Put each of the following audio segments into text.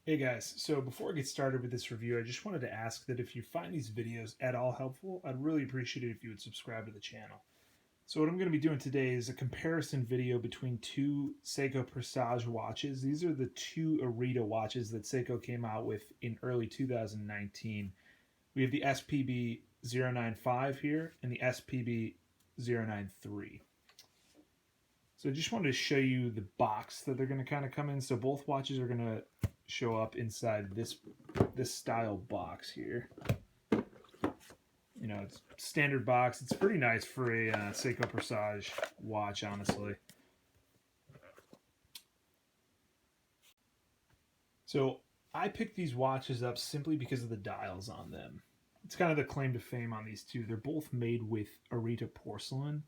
Hey guys, so before I get started with this review, I just wanted to ask that if you find these videos at all helpful, I'd really appreciate it if you would subscribe to the channel. So what I'm going to be doing today is a comparison video between two Seiko Presage watches. These are the two Arita watches that Seiko came out with in early 2019. We have the SPB095 here and the SPB093. So I just wanted to show you the box that they're going to kind of come in. So both watches are going to show up inside this style box here. You know, it's standard box. It's pretty nice for a Seiko Presage watch, honestly. So I picked these watches up simply because of the dials on them. It's kind of the claim to fame on these two. They're both made with Arita porcelain.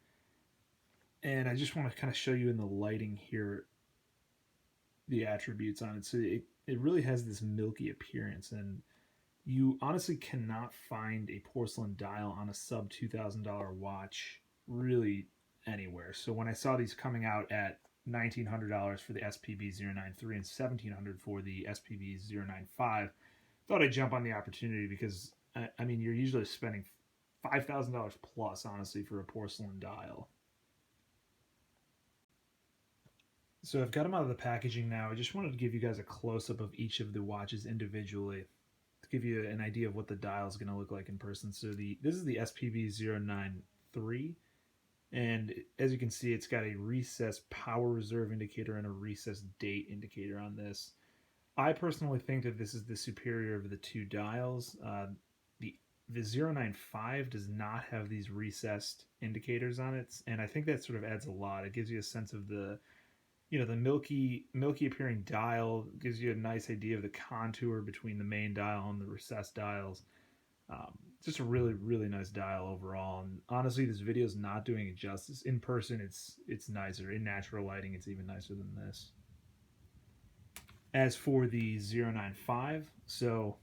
And I just want to kind of show you in the lighting here the attributes on it. So it really has this milky appearance, and you honestly cannot find a porcelain dial on a sub $2,000 watch really anywhere. So when I saw these coming out at $1,900 for the SPB093 and $1,700 for the SPB095, thought I'd jump on the opportunity because I mean, you're usually spending $5,000 plus, honestly, for a porcelain dial. So I've got them out of the packaging now. I just wanted to give you guys a close-up of each of the watches individually to give you an idea of what the dial is going to look like in person. So this is the SPB093, and as you can see, it's got a recessed power reserve indicator and a recessed date indicator on this. I personally think that this is the superior of the two dials. The 095 does not have these recessed indicators on it, and I think that sort of adds a lot. It gives you a sense of the milky appearing dial, gives you a nice idea of the contour between the main dial and the recessed dials. Just a really nice dial overall, and honestly this video is not doing it justice. In person it's nicer. In natural lighting it's even nicer than this. As for the 095, so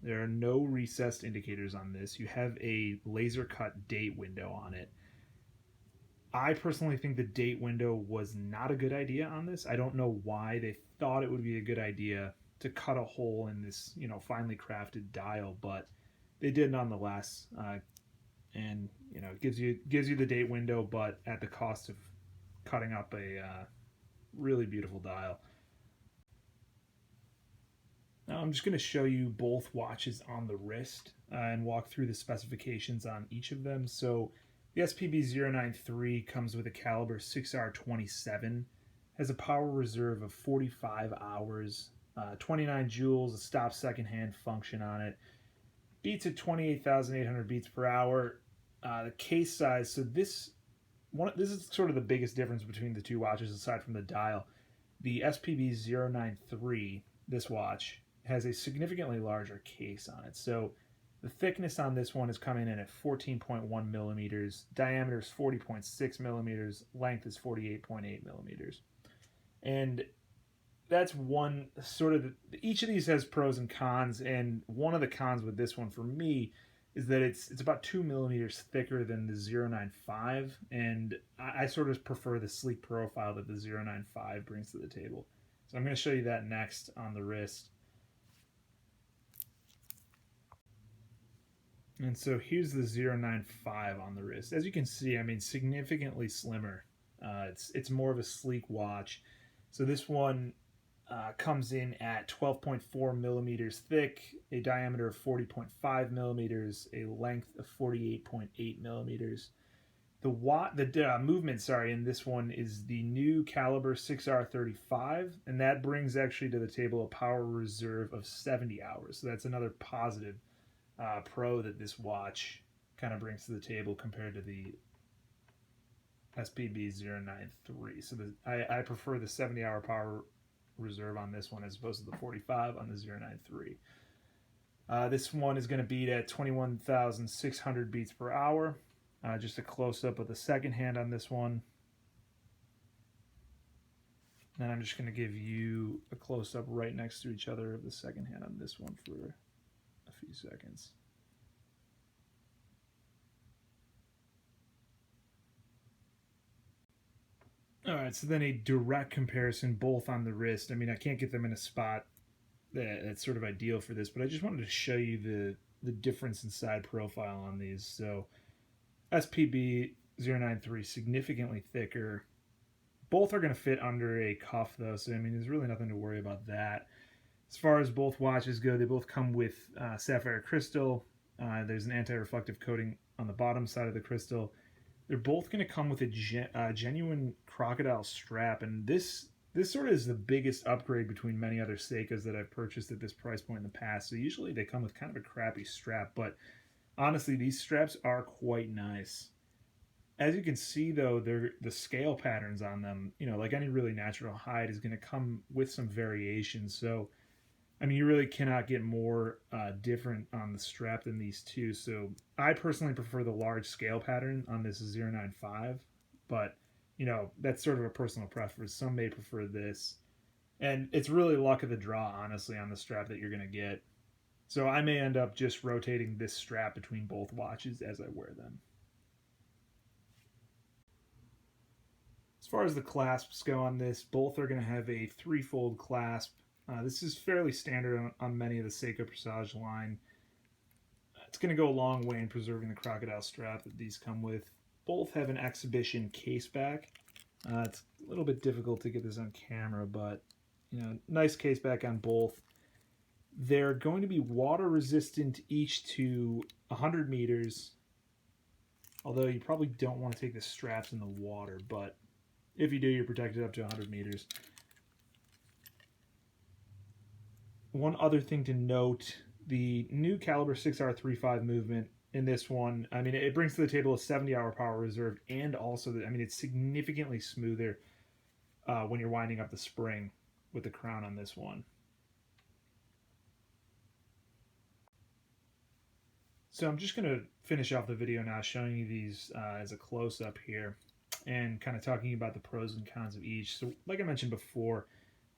there are no recessed indicators on this. You have a laser cut date window on it. I personally think the date window was not a good idea on this. I don't know why they thought it would be a good idea to cut a hole in this, finely crafted dial, but they did nonetheless. And it gives you the date window, but at the cost of cutting up a really beautiful dial. Now I'm just going to show you both watches on the wrist and walk through the specifications on each of them. So the SPB093 comes with a caliber 6R27, has a power reserve of 45 hours, 29 joules, a stop second hand function on it, beats at 28,800 beats per hour. The case size, so this is sort of the biggest difference between the two watches aside from the dial. The SPB093, this watch, has a significantly larger case on it. So the thickness on this one is coming in at 14.1 millimeters, diameter is 40.6 millimeters, length is 48.8 millimeters. And that's one sort of, each of these has pros and cons, and one of the cons with this one for me is that it's about 2 millimeters thicker than the 095, and I sort of prefer the sleek profile that the 095 brings to the table. So I'm going to show you that next on the wrist. And so here's the 095 on the wrist. As you can see, I mean, significantly slimmer. It's more of a sleek watch. So this one comes in at 12.4 millimeters thick, a diameter of 40.5 millimeters, a length of 48.8 millimeters. The movement, in this one is the new caliber 6R35, and that brings actually to the table a power reserve of 70 hours. So that's another positive pro that this watch kind of brings to the table compared to the SPB093. So I prefer the 70-hour power reserve on this one as opposed to the 45 on the 093. This one is going to beat at 21,600 beats per hour. Just a close-up of the second hand on this one. And I'm just going to give you a close-up right next to each other of the second hand on this one for a few seconds. All right, so then a direct comparison both on the wrist. I mean, I can't get them in a spot that's sort of ideal for this, but I just wanted to show you the difference in side profile on these. So SPB093, significantly thicker. Both are going to fit under a cuff though, so I mean there's really nothing to worry about that. As far as both watches go, they both come with sapphire crystal. There's an anti-reflective coating on the bottom side of the crystal. They're both going to come with a genuine crocodile strap, and this sort of is the biggest upgrade between many other Seikos that I've purchased at this price point in the past. So usually they come with kind of a crappy strap, but honestly, these straps are quite nice. As you can see, though, the scale patterns on them, you know, like any really natural hide, is going to come with some variation. So, I mean, you really cannot get more different on the strap than these two. So, I personally prefer the large scale pattern on this 095, but, you know, that's sort of a personal preference. Some may prefer this. And it's really luck of the draw, honestly, on the strap that you're going to get. So, I may end up just rotating this strap between both watches as I wear them. As far as the clasps go on this, both are going to have a 3-fold clasp. This is fairly standard on many of the Seiko Presage line. It's going to go a long way in preserving the crocodile strap that these come with. Both have an exhibition case back. It's a little bit difficult to get this on camera, but you know, nice case back on both. They're going to be water resistant each to 100 meters, although you probably don't want to take the straps in the water, but if you do, you're protected up to 100 meters. One other thing to note, the new caliber 6R35 movement in this one, I mean, it brings to the table a 70-hour power reserve, and also, I mean, it's significantly smoother when you're winding up the spring with the crown on this one. So I'm just going to finish off the video now showing you these as a close-up here, and kind of talking about the pros and cons of each. So like I mentioned before,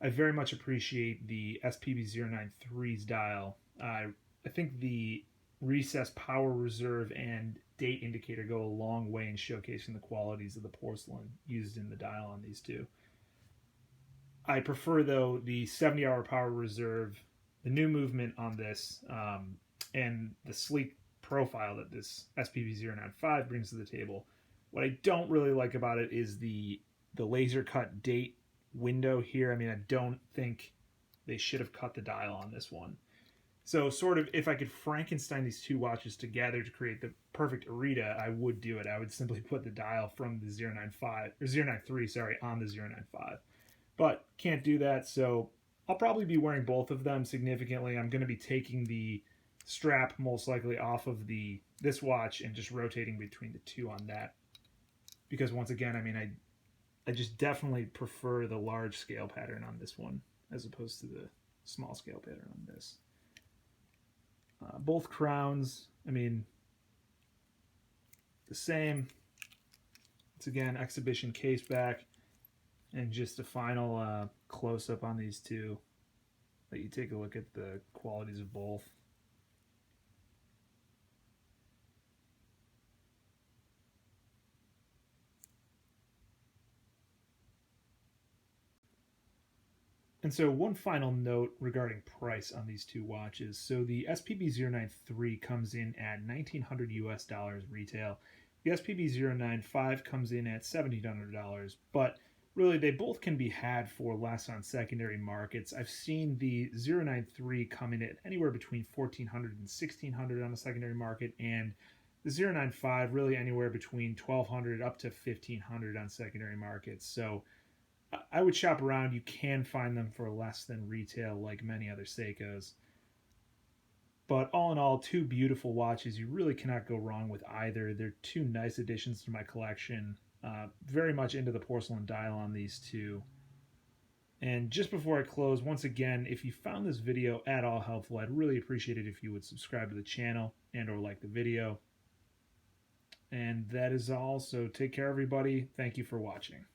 I very much appreciate the SPB093's dial. I think the recessed power reserve and date indicator go a long way in showcasing the qualities of the porcelain used in the dial on these two. I prefer, though, the 70-hour power reserve, the new movement on this, and the sleek profile that this SPB095 brings to the table. What I don't really like about it is the laser cut date window here. I mean, I don't think they should have cut the dial on this one. So sort of, if I could Frankenstein these two watches together to create the perfect Arita, I would do it. I would simply put the dial from the 095 or 093, sorry, on the 095. But can't do that, so I'll probably be wearing both of them significantly. I'm going to be taking the strap most likely off of this watch and just rotating between the two on that. Because once again, I mean, I just definitely prefer the large scale pattern on this one as opposed to the small scale pattern on this. Both crowns, I mean, the same. It's again exhibition case back, and just a final close up on these two. Let you take a look at the qualities of both. And so one final note regarding price on these two watches. So the SPB093 comes in at $1,900 US retail. The SPB095 comes in at $1,700, but really they both can be had for less on secondary markets. I've seen the 093 come in at anywhere between $1,400 and $1,600 on the secondary market, and the 095 really anywhere between $1,200 up to $1,500 on secondary markets. So I would shop around. You can find them for less than retail like many other Seikos. But all in all, two beautiful watches. You really cannot go wrong with either. They're two nice additions to my collection. Very much into the porcelain dial on these two. And just before I close, once again, if you found this video at all helpful, I'd really appreciate it if you would subscribe to the channel and or like the video. And that is all. So take care, everybody. Thank you for watching.